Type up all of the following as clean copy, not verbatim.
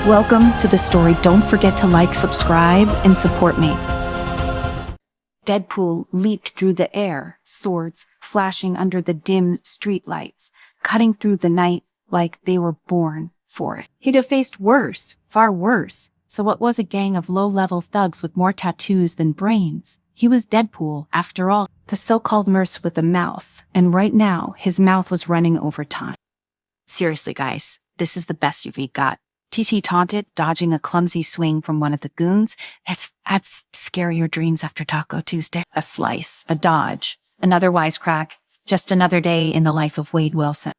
Welcome to the story. Don't forget to like, subscribe, and support me. Deadpool leaped through the air, swords flashing under the dim streetlights, cutting through the night like they were born for it. He'd have faced worse, far worse. So what was a gang of low-level thugs with more tattoos than brains? He was Deadpool, after all, the so-called merc with a mouth, and right now, his mouth was running over time. Seriously, guys, this is the best you've got. TT taunted, dodging a clumsy swing from one of the goons. That's scarier dreams after Taco Tuesday. A slice, a dodge, another wisecrack, just another day in the life of Wade Wilson.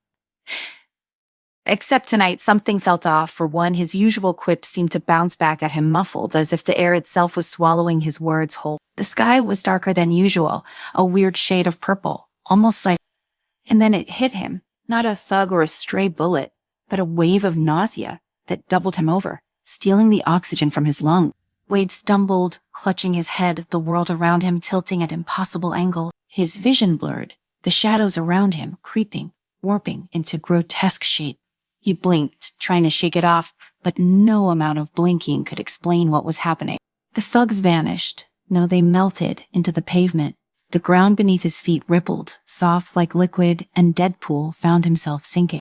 Except tonight, something felt off. For one, his usual quips seemed to bounce back at him muffled, as if the air itself was swallowing his words whole. The sky was darker than usual, a weird shade of purple, almost like... And then it hit him. Not a thug or a stray bullet, but a wave of nausea that doubled him over, stealing the oxygen from his lungs. Wade stumbled, clutching his head, the world around him tilting at impossible angle. His vision blurred, the shadows around him creeping, warping into grotesque shape. He blinked, trying to shake it off, but no amount of blinking could explain what was happening. The thugs vanished. No, they melted into the pavement. The ground beneath his feet rippled, soft like liquid, and Deadpool found himself sinking.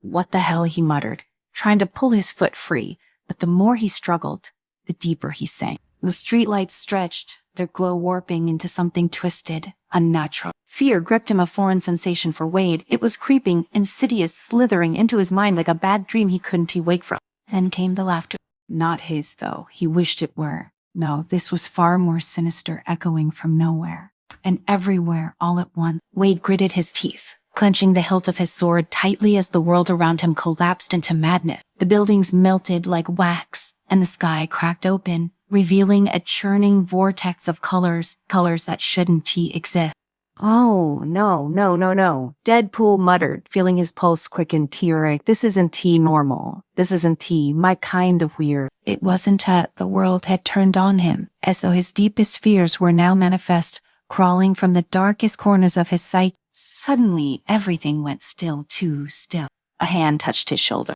What the hell, he muttered, trying to pull his foot free, but the more he struggled, the deeper he sank. The streetlights stretched, their glow warping into something twisted, unnatural. Fear gripped him, a foreign sensation for Wade. It was creeping, insidious, slithering into his mind like a bad dream he couldn't wake from. Then came the laughter. Not his, though. He wished it were. No, this was far more sinister, echoing from nowhere. And everywhere, all at once. Wade gritted his teeth, clenching the hilt of his sword tightly as the world around him collapsed into madness. The buildings melted like wax, and the sky cracked open, revealing a churning vortex of colors that shouldn't exist. Oh, no. Deadpool muttered, feeling his pulse quicken, teary. This isn't normal. This isn't my kind of weird. It wasn't the world had turned on him, as though his deepest fears were now manifest, crawling from the darkest corners of his sight. Suddenly, everything went still, too still. A hand touched his shoulder.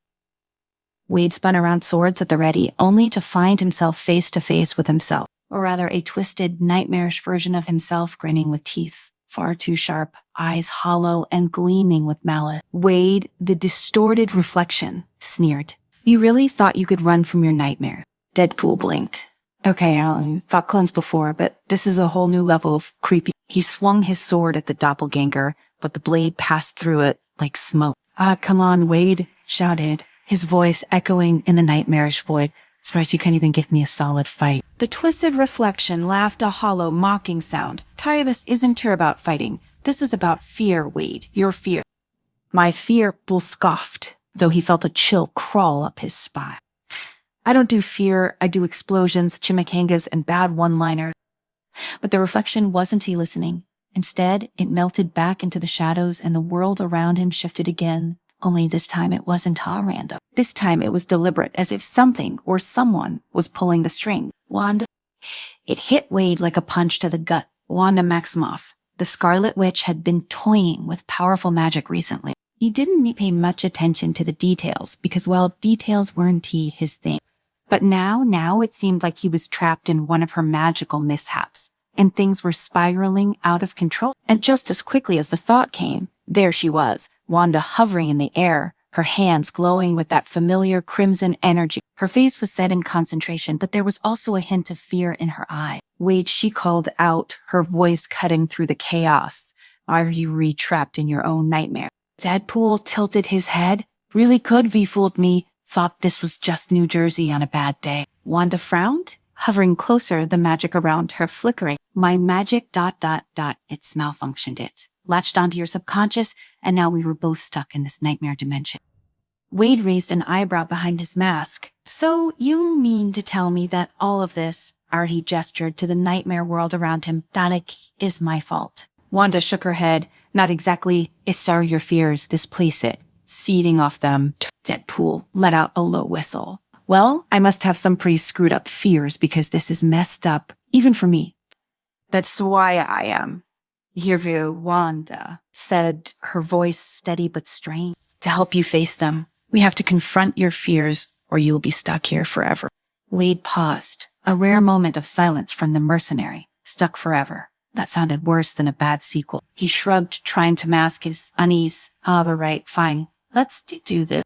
Wade spun around, swords at the ready, only to find himself face to face with himself, or rather a twisted, nightmarish version of himself grinning with teeth far too sharp, eyes hollow and gleaming with malice. Wade, the distorted reflection, sneered. You really thought you could run from your nightmare? Deadpool blinked. Okay, Alan, thought clones before, but this is a whole new level of creepy. He swung his sword at the doppelganger, but the blade passed through it like smoke. Ah, come on, Wade, shouted, his voice echoing in the nightmarish void. Surprised you can't even give me a solid fight. The twisted reflection laughed, a hollow, mocking sound. Ty, this isn't about fighting. This is about fear, Wade. Your fear. My fear, Bull scoffed, though he felt a chill crawl up his spine. I don't do fear, I do explosions, chimichangas, and bad one-liners. But the reflection wasn't he listening. Instead, it melted back into the shadows and the world around him shifted again. Only this time it wasn't random. This time it was deliberate, as if something or someone was pulling the string. Wanda. It hit Wade like a punch to the gut. Wanda Maximoff, the Scarlet Witch, had been toying with powerful magic recently. He didn't pay much attention to the details because, well, details weren't his thing. But now it seemed like he was trapped in one of her magical mishaps, and things were spiraling out of control. And just as quickly as the thought came, there she was, Wanda hovering in the air, her hands glowing with that familiar crimson energy. Her face was set in concentration, but there was also a hint of fear in her eye. Wade, she called out, her voice cutting through the chaos. Are you re-trapped in your own nightmare? Deadpool tilted his head. Really could be fooled me. Thought this was just New Jersey on a bad day. Wanda frowned, hovering closer, the magic around her flickering. My magic ... It's malfunctioned it. Latched onto your subconscious, and now we were both stuck in this nightmare dimension. Wade raised an eyebrow behind his mask. So you mean to tell me that all of this, he gestured to the nightmare world around him, is my fault? Wanda shook her head. Not exactly. It's your fears, displace it. Seeding off them. Deadpool let out a low whistle. Well, I must have some pretty screwed up fears because this is messed up, even for me. That's why I am. Here, Wanda, said, her voice steady but strained. To help you face them, we have to confront your fears, or you'll be stuck here forever. Wade paused, a rare moment of silence from the mercenary. Stuck forever. That sounded worse than a bad sequel. He shrugged, trying to mask his unease. All right, fine. Let's do this.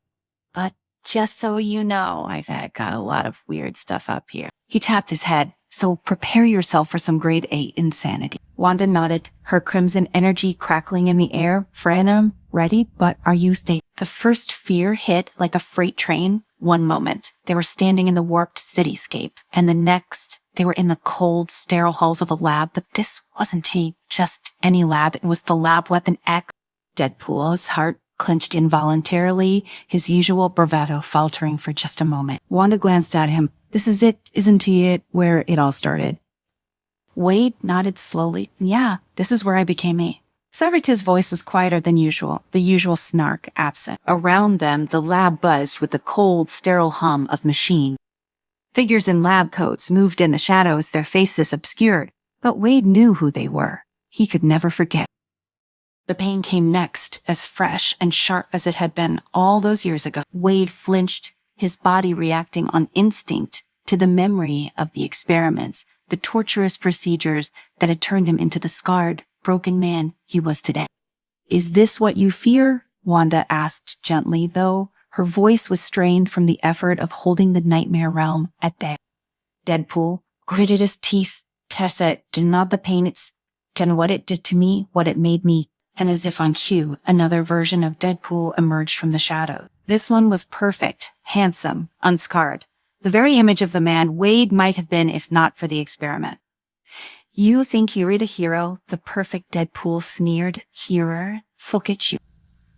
But just so you know, I've got a lot of weird stuff up here. He tapped his head. So prepare yourself for some grade A insanity. Wanda nodded, her crimson energy crackling in the air. Franum, ready? But are you staying? The first fear hit like a freight train. One moment, they were standing in the warped cityscape, and the next, they were in the cold, sterile halls of a lab. But this wasn't just any lab. It was the lab weapon X. Deadpool's heart clenched involuntarily, his usual bravado faltering for just a moment. Wanda glanced at him. This is it, isn't it, where it all started? Wade nodded slowly. Yeah, this is where I became me. Savarita's voice was quieter than usual, the usual snark absent. Around them, the lab buzzed with the cold, sterile hum of machine. Figures in lab coats moved in the shadows, their faces obscured. But Wade knew who they were. He could never forget. The pain came next, as fresh and sharp as it had been all those years ago. Wade flinched, his body reacting on instinct to the memory of the experiments, the torturous procedures that had turned him into the scarred, broken man he was today. Is this what you fear? Wanda asked gently, though her voice was strained from the effort of holding the nightmare realm at bay. Deadpool gritted his teeth. Tessa, did not the pain it's done what it did to me, what it made me. And as if on cue, another version of Deadpool emerged from the shadow. This one was perfect, handsome, unscarred. The very image of the man Wade might have been if not for the experiment. You think you're the hero? The perfect Deadpool sneered. Hero? Look at you.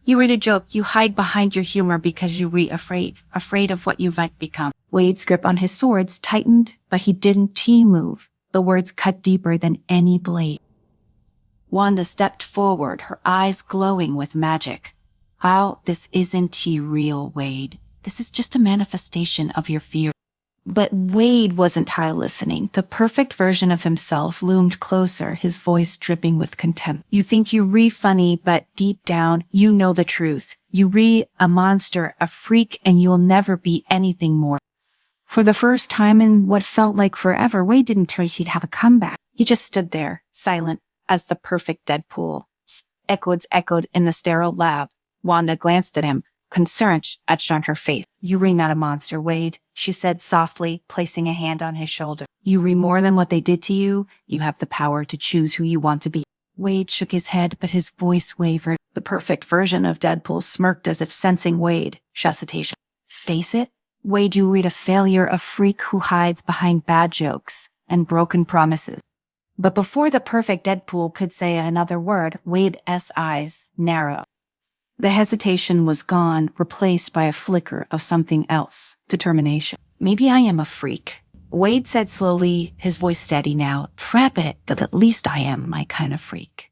You read a joke. You hide behind your humor because you're afraid of what you might become. Wade's grip on his swords tightened, but he didn't move. The words cut deeper than any blade. Wanda stepped forward, her eyes glowing with magic. Wow, this isn't real, Wade. This is just a manifestation of your fear. But Wade wasn't listening. The perfect version of himself loomed closer, his voice dripping with contempt. You think you're funny, but deep down, you know the truth. You're a monster, a freak, and you'll never be anything more. For the first time in what felt like forever, Wade didn't tell us he'd have a comeback. He just stood there, silent, as the perfect Deadpool. Echoed in the sterile lab. Wanda glanced at him, concern etched on her face. You're not a monster, Wade, she said softly, placing a hand on his shoulder. You're more than what they did to you. You have the power to choose who you want to be. Wade shook his head, but his voice wavered. The perfect version of Deadpool smirked as if sensing Wade. Hesitation. Face it? Wade, you read a failure, a freak who hides behind bad jokes and broken promises. But before the perfect Deadpool could say another word, Wade's eyes narrowed. The hesitation was gone, replaced by a flicker of something else. Determination. Maybe I am a freak. Wade said slowly, his voice steady now. Trap it, that at least I am my kind of freak.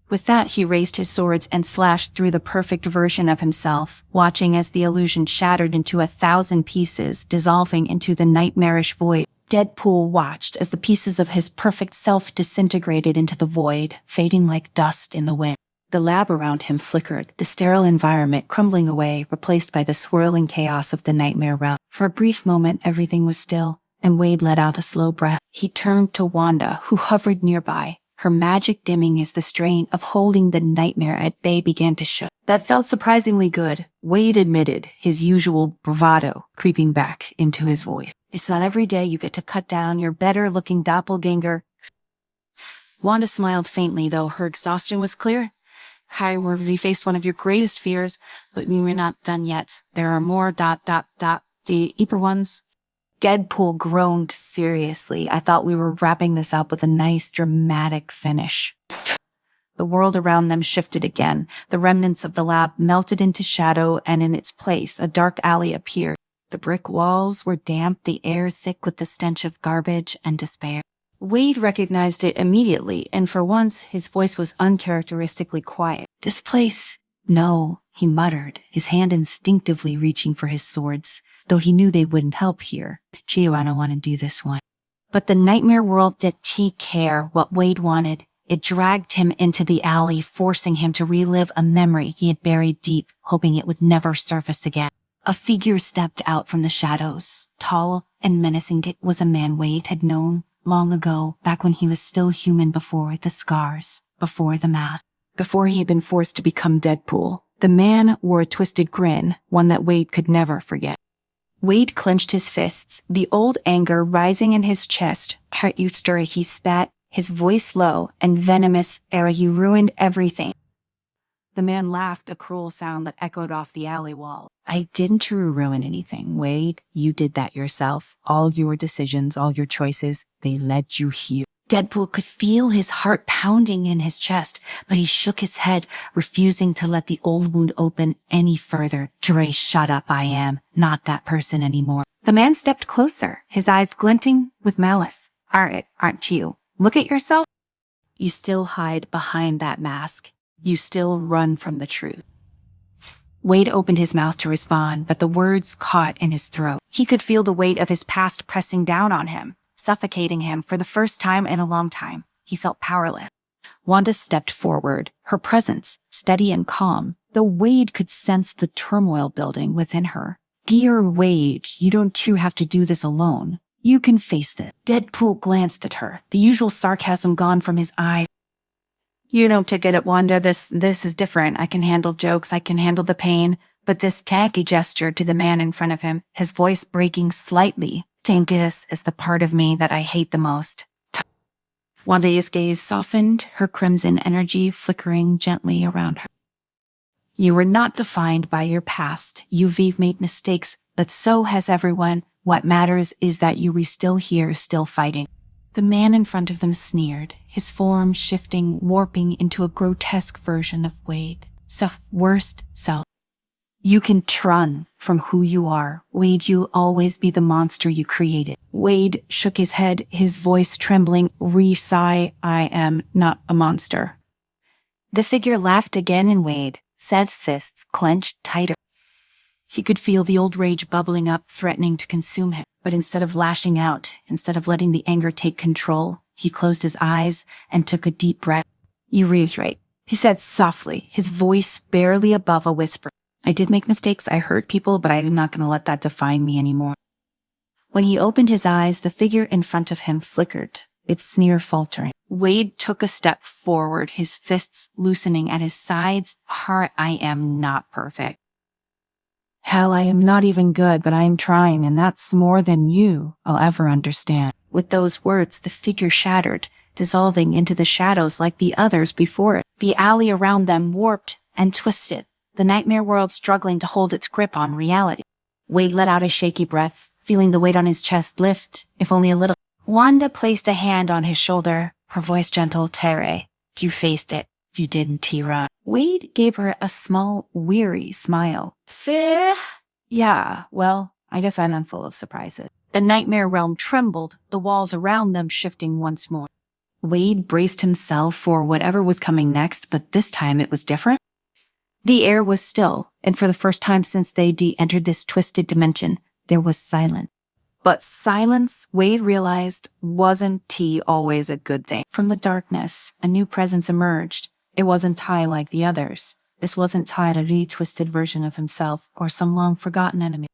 With that, he raised his swords and slashed through the perfect version of himself, watching as the illusion shattered into 1,000 pieces, dissolving into the nightmarish void. Deadpool watched as the pieces of his perfect self disintegrated into the void, fading like dust in the wind. The lab around him flickered, the sterile environment crumbling away, replaced by the swirling chaos of the nightmare realm. For a brief moment, everything was still, and Wade let out a slow breath. He turned to Wanda, who hovered nearby, her magic dimming as the strain of holding the nightmare at bay began to show. That felt surprisingly good, Wade admitted, his usual bravado creeping back into his voice. It's not every day you get to cut down your better-looking doppelganger. Wanda smiled faintly, though her exhaustion was clear. We faced one of your greatest fears, but we were not done yet. There are more ... the deeper ones. Deadpool groaned seriously. I thought we were wrapping this up with a nice dramatic finish. The world around them shifted again. The remnants of the lab melted into shadow, and in its place, a dark alley appeared. The brick walls were damp, the air thick with the stench of garbage and despair. Wade recognized it immediately, and for once, his voice was uncharacteristically quiet. This place? No, he muttered, his hand instinctively reaching for his swords, though he knew they wouldn't help here. Gee, I don't want to do this one. But the nightmare world didn't care what Wade wanted. It dragged him into the alley, forcing him to relive a memory he had buried deep, hoping it would never surface again. A figure stepped out from the shadows. Tall and menacing, it was a man Wade had known long ago, back when he was still human, before the scars, before the mask, before he had been forced to become Deadpool. The man wore a twisted grin, one that Wade could never forget. Wade clenched his fists, the old anger rising in his chest. "Hurt you, stir," he spat, his voice low and venomous. "Era, you ruined everything." The man laughed, a cruel sound that echoed off the alley wall. "I didn't ruin anything, Wade. You did that yourself. All your decisions, all your choices, they led you here." Deadpool could feel his heart pounding in his chest, but he shook his head, refusing to let the old wound open any further. "Teray, shut up. I am not that person anymore." The man stepped closer, his eyes glinting with malice. Aren't you? Look at yourself. You still hide behind that mask. You still run from the truth." Wade opened his mouth to respond, but the words caught in his throat. He could feel the weight of his past pressing down on him, suffocating him. For the first time in a long time, he felt powerless. Wanda stepped forward, her presence steady and calm, though Wade could sense the turmoil building within her. "Dear Wade, you don't have to do this alone. You can face it." Deadpool glanced at her, the usual sarcasm gone from his eye. "You don't get it, Wanda. This is different. I can handle jokes. I can handle the pain." But this tacky gesture to the man in front of him, his voice breaking slightly. "This is the part of me that I hate the most." Wanda's gaze softened, her crimson energy flickering gently around her. "You were not defined by your past. You've made mistakes, but so has everyone. What matters is that you were still here, still fighting." The man in front of them sneered, his form shifting, warping into a grotesque version of Wade. Worst self. "You can run from who you are, Wade. You'll always be the monster you created." Wade shook his head, his voice trembling. "Sigh, I am not a monster." The figure laughed again, and Wade, Seth's fists clenched tighter. He could feel the old rage bubbling up, threatening to consume him. But instead of lashing out, instead of letting the anger take control, he closed his eyes and took a deep breath. "You right," he said softly, his voice barely above a whisper. "I did make mistakes, I hurt people, but I'm not going to let that define me anymore." When he opened his eyes, the figure in front of him flickered, its sneer faltering. Wade took a step forward, his fists loosening at his sides. "I am not perfect. Hell, I am not even good, but I am trying, and that's more than you'll ever understand." With those words, the figure shattered, dissolving into the shadows like the others before it. The alley around them warped and twisted, the nightmare world struggling to hold its grip on reality. Wade let out a shaky breath, feeling the weight on his chest lift, if only a little. Wanda placed a hand on his shoulder, her voice gentle. "Teray, you faced it. You didn't, Tira." Wade gave her a small, weary smile. "Fair? Yeah, well, I guess I'm full of surprises." The nightmare realm trembled, the walls around them shifting once more. Wade braced himself for whatever was coming next, but this time it was different. The air was still, and for the first time since they entered this twisted dimension, there was silence. But silence, Wade realized, wasn't always a good thing. From the darkness, a new presence emerged. It wasn't Ty like the others. This wasn't Ty, a retwisted version of himself, or some long-forgotten enemy.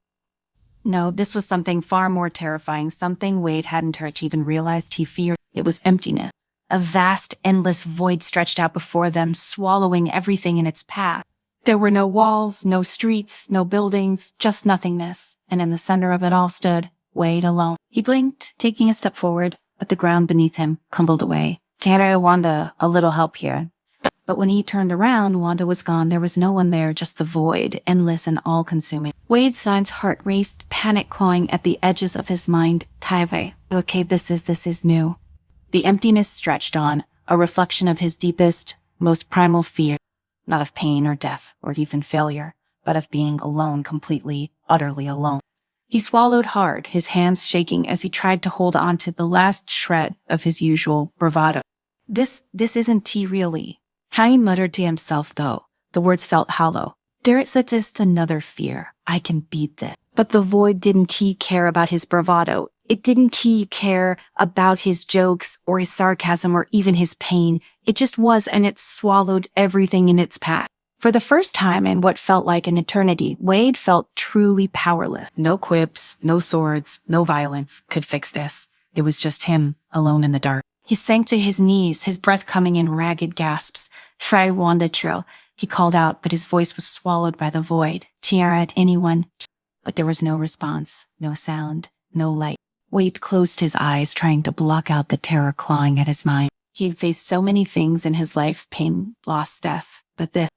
No, this was something far more terrifying, something Wade hadn't even realized he feared. It was emptiness. A vast, endless void stretched out before them, swallowing everything in its path. There were no walls, no streets, no buildings, just nothingness, and in the center of it all stood Wade alone. He blinked, taking a step forward, but the ground beneath him crumbled away. "Tara, Wanda, a little help here." But when he turned around, Wanda was gone. There was no one there, just the void, endless and all-consuming. Wade's heart raced, panic clawing at the edges of his mind. "Tyve, okay, this is new." The emptiness stretched on, a reflection of his deepest, most primal fear. Not of pain or death or even failure, but of being alone, completely, utterly alone. He swallowed hard, his hands shaking as he tried to hold on to the last shred of his usual bravado. This isn't really. He muttered to himself, though. The words felt hollow. "It's just another fear. I can beat this." But the void didn't care about his bravado. It didn't care about his jokes or his sarcasm or even his pain. It just was, and it swallowed everything in its path. For the first time in what felt like an eternity, Wade felt truly powerless. No quips, no swords, no violence could fix this. It was just him, alone in the dark. He sank to his knees, his breath coming in ragged gasps. "Try Wanda Trill," he called out, but his voice was swallowed by the void. "Tiara at anyone." But there was no response, no sound, no light. Wade closed his eyes, trying to block out the terror clawing at his mind. He had faced so many things in his life, pain, loss, death, but this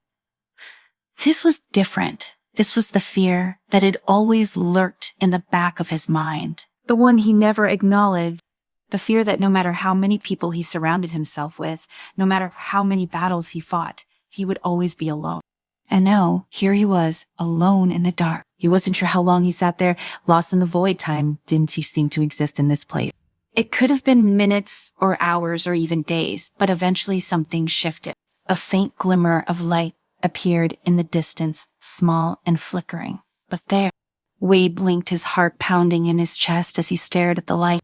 was different. This was the fear that had always lurked in the back of his mind. The one he never acknowledged. The fear that no matter how many people he surrounded himself with, no matter how many battles he fought, he would always be alone. And now, here he was, alone in the dark. He wasn't sure how long he sat there, lost in the void. Time didn't he seem to exist in this place. It could have been minutes or hours or even days, but eventually something shifted. A faint glimmer of light appeared in the distance, small and flickering. But there, Wade blinked, his heart pounding in his chest as he stared at the light.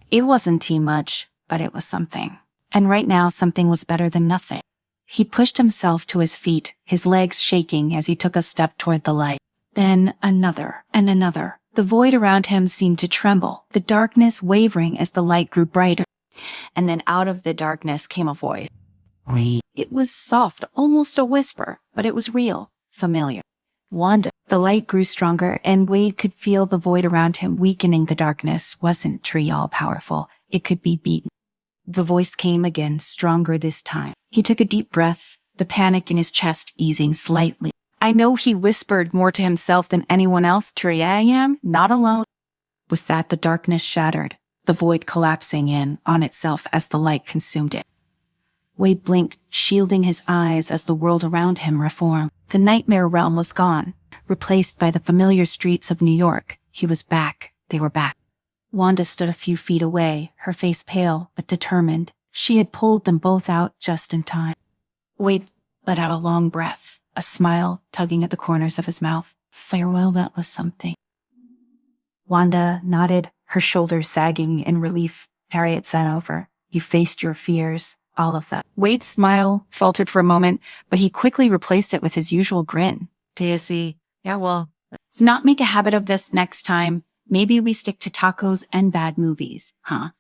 It wasn't too much, but it was something. And right now, something was better than nothing. He pushed himself to his feet, his legs shaking as he took a step toward the light. Then another and another. The void around him seemed to tremble, the darkness wavering as the light grew brighter. And then out of the darkness came a voice. "Wait." It was soft, almost a whisper, but it was real, familiar. "Wanda." The light grew stronger, and Wade could feel the void around him weakening. The darkness wasn't tree all-powerful. It could be beaten. The voice came again, stronger this time. He took a deep breath, the panic in his chest easing slightly. I know he whispered more to himself than anyone else. "Tree, I am not alone." With that, the darkness shattered, the void collapsing in on itself as the light consumed it. Wade blinked, shielding his eyes as the world around him reformed. The nightmare realm was gone, replaced by the familiar streets of New York. He was back. They were back. Wanda stood a few feet away, her face pale but determined. She had pulled them both out just in time. Wade let out a long breath, a smile tugging at the corners of his mouth. Farewell, that was something. Wanda nodded, her shoulders sagging in relief. Harriet sat over. "You faced your fears. All of that." Wade's smile faltered for a moment, but he quickly replaced it with his usual grin. "TSC, yeah, well, let's not make a habit of this next time. Maybe we stick to tacos and bad movies, huh?"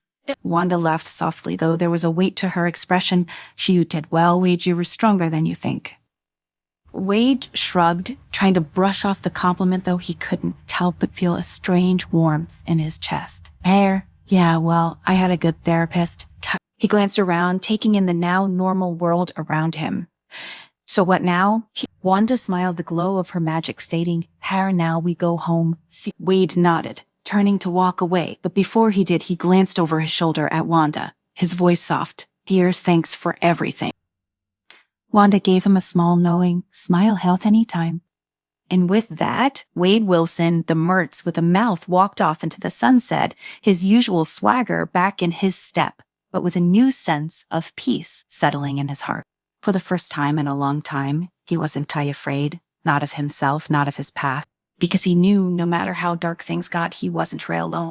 Wanda laughed softly, though there was a weight to her expression. "You did well, Wade. You were stronger than you think." Wade shrugged, trying to brush off the compliment, though he couldn't help but feel a strange warmth in his chest. Yeah, well, I had a good therapist." He glanced around, taking in the now normal world around him. "So what now?" Wanda smiled, the glow of her magic fading. "Now we go home." Wade nodded, turning to walk away, but before he did, he glanced over his shoulder at Wanda, his voice soft. "Dears, thanks for everything." Wanda gave him a small knowing smile. "Health anytime." And with that, Wade Wilson, the Mertz with a mouth, walked off into the sunset, his usual swagger back in his step, but with a new sense of peace settling in his heart. For the first time in a long time, he wasn't afraid, not of himself, not of his path, because he knew no matter how dark things got, he wasn't alone.